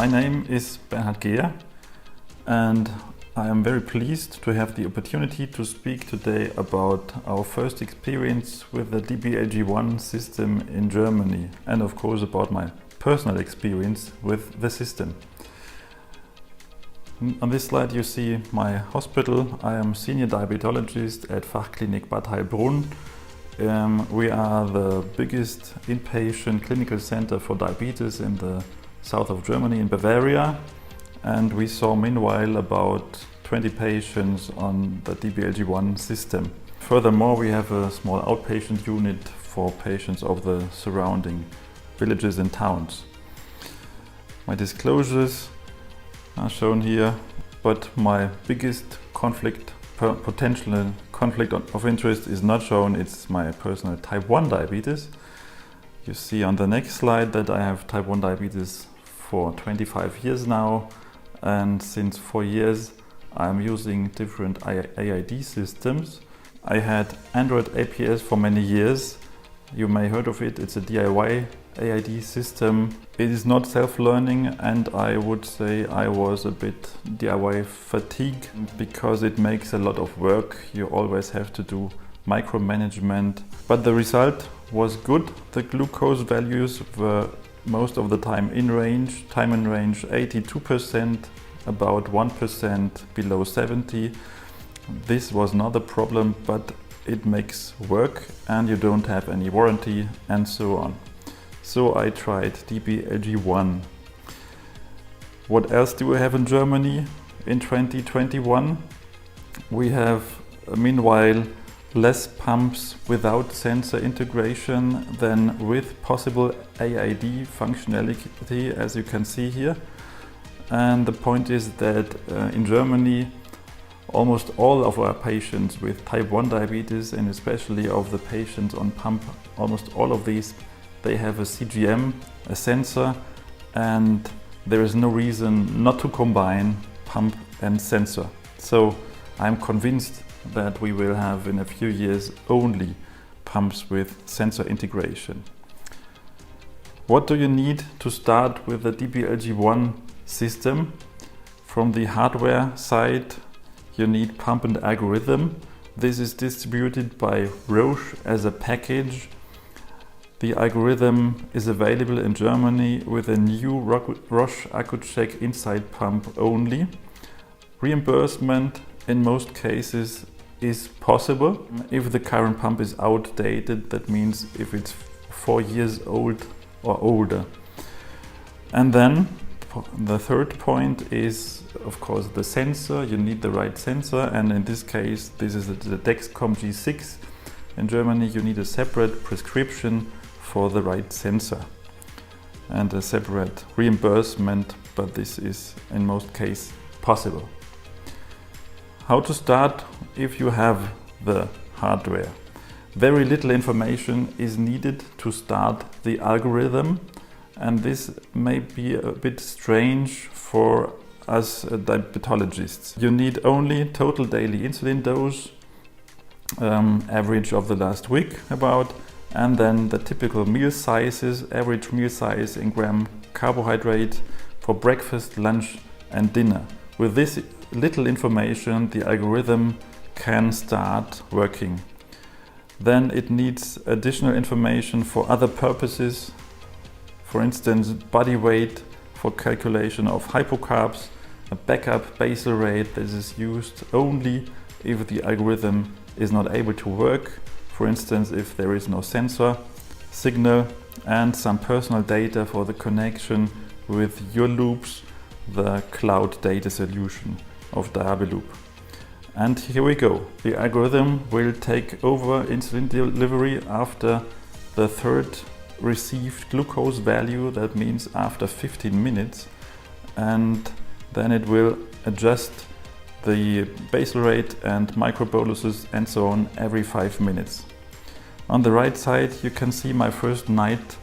My name is Bernhard Gehr, and I am very pleased to have the opportunity to speak today about our first experience with the DBLG1 system in Germany, and of course about my personal experience with the system. On this slide you see my hospital. I am senior diabetologist at Fachklinik Bad Heilbrunn. We are the biggest inpatient clinical center for diabetes in the south of Germany, in Bavaria, and we saw meanwhile about 20 patients on the DBLG1 system. Furthermore, we have a small outpatient unit for patients of the surrounding villages and towns. My disclosures are shown here, but my biggest potential conflict of interest is not shown. It's my personal type 1 diabetes. You see on the next slide that I have type 1 diabetes for 25 years now, and since 4 years I'm using different AID systems. I had Android APS for many years. You may heard of it. It's a DIY AID system. It is not self-learning, and I would say I was a bit DIY fatigue because it makes a lot of work. You always have to do micromanagement, but the result was good. The glucose values were most of the time in range, 82%, about 1% below 70. This was not a problem, but it makes work and you don't have any warranty and so on. So I tried DBLG1. What else do we have in Germany in 2021? We have meanwhile less pumps without sensor integration than with possible AID functionality, as you can see here. And the point is that in Germany, almost all of our patients with type 1 diabetes, and especially of the patients on pump, almost all of these, they have a CGM, a sensor, and there is no reason not to combine pump and sensor. So I'm convinced that we will have in a few years only pumps with sensor integration. What do you need to start with the DBLG1 system? From the hardware side, you need pump and algorithm. This is distributed by Roche as a package. The algorithm is available in Germany with a new Roche AccuCheck Inside pump only. Reimbursement in most cases is possible if the current pump is outdated. That means if it's 4 years old or older. And then the third point is, of course, the sensor. You need the right sensor, and in this case this is the Dexcom G6. In Germany you need a separate prescription for the right sensor and a separate reimbursement, but this is in most cases possible. How to start if you have the hardware? Very little information is needed to start the algorithm, and this may be a bit strange for us diabetologists. You need only total daily insulin dose, average of the last week about, and then the typical meal sizes, average meal size in gram carbohydrate for breakfast, lunch and dinner. With this little information, the algorithm can start working. Then it needs additional information for other purposes. For instance, body weight for calculation of hypocarbs, a backup basal rate. This is used only if the algorithm is not able to work. For instance, if there is no sensor signal, and some personal data for the connection with your loops, the cloud data solution of Diabeloop. And here we go. The algorithm will take over insulin delivery after the third received glucose value. That means after 15 minutes, and then it will adjust the basal rate and microboluses and so on every 5 minutes. On the right side you can see my first night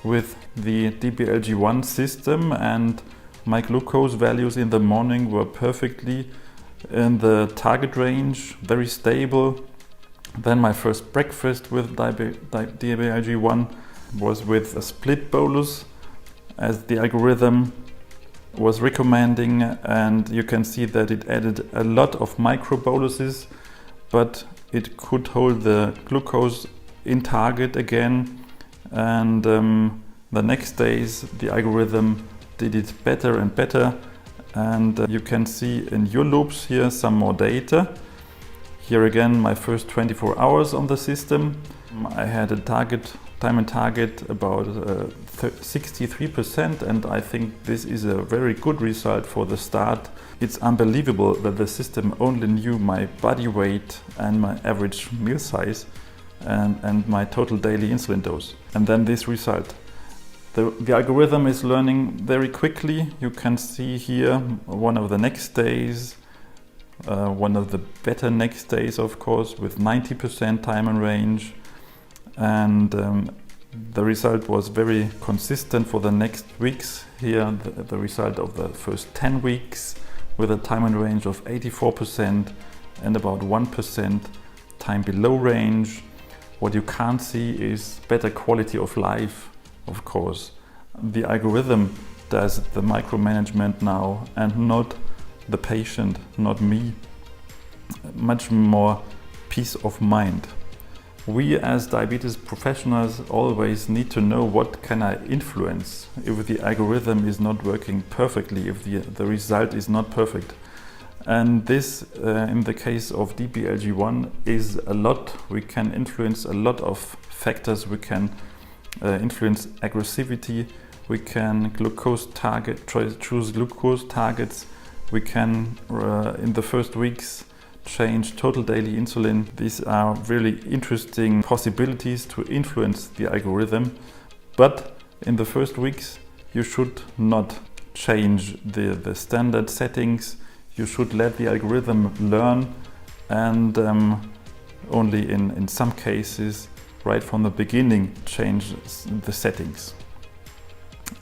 with the DBLG1 system, and my glucose values in the morning were perfectly in the target range, very stable. Then my first breakfast with DBLG1 was with a split bolus, as the algorithm was recommending, and you can see that it added a lot of microboluses, but it could hold the glucose in target again, and the next days the algorithm did it better and better, and you can see in your loops here some more data. Here again my first 24 hours on the system. I had a time and target about 63%, and I think this is a very good result for the start. It's unbelievable that the system only knew my body weight and my average meal size and my total daily insulin dose. And then this result. The algorithm is learning very quickly. You can see here one of the next days, one of the better next days, of course, with 90% time and range. And the result was very consistent for the next weeks. Here the result of the first 10 weeks with a time and range of 84% and about 1% time below range. What you can't see is better quality of life, of course. The algorithm does the micromanagement now and not the patient, not me. Much more peace of mind. We as diabetes professionals always need to know what can I influence if the algorithm is not working perfectly, if the result is not perfect. And this, in the case of DBLG1, is a lot. We can influence a lot of factors. We can influence aggressivity. We can choose glucose targets. We can, in the first weeks, change total daily insulin. These are really interesting possibilities to influence the algorithm. But in the first weeks, you should not change the standard settings. You should let the algorithm learn, and only in some cases, right from the beginning, change the settings.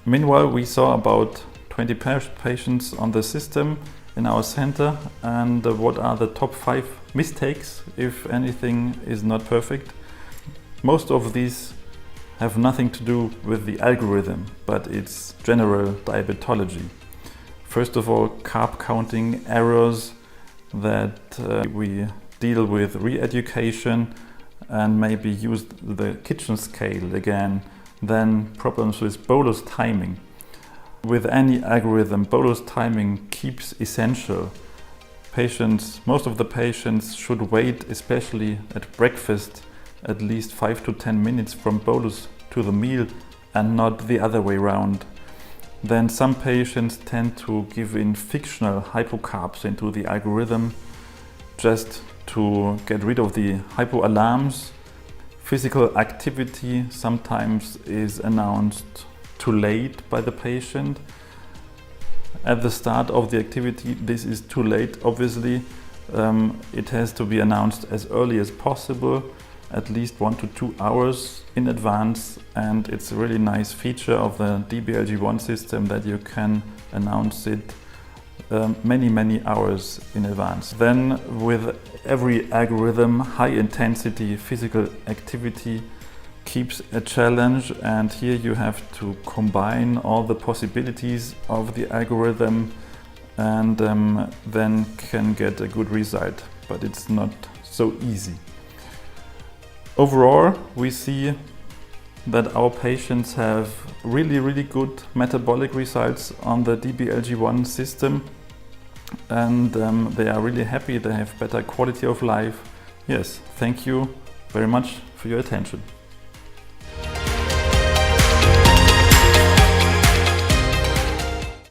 Meanwhile, we saw about 20 patients on the system in our center, and what are the top 5 mistakes if anything is not perfect. Most of these have nothing to do with the algorithm, but it's general diabetology. First of all, carb counting errors that we deal with re-education and maybe use the kitchen scale again. Then problems with bolus timing. With any algorithm, bolus timing keeps essential. Most of the patients should wait, especially at breakfast, at least 5 to 10 minutes from bolus to the meal and not the other way around. Then some patients tend to give in fictional hypocarbs into the algorithm just to get rid of the hypo alarms. Physical activity sometimes is announced too late by the patient. At the start of the activity, this is too late, obviously. It has to be announced as early as possible, at least 1 to 2 hours in advance, and it's a really nice feature of the DBLG1 system that you can announce it many hours in advance. Then with every algorithm, high intensity physical activity keeps a challenge, and here you have to combine all the possibilities of the algorithm and then can get a good result, but it's not so easy. Overall, we see that our patients have really good metabolic results on the DBLG1 system, and they are really happy. They have better quality of life. Yes, thank you very much for your attention.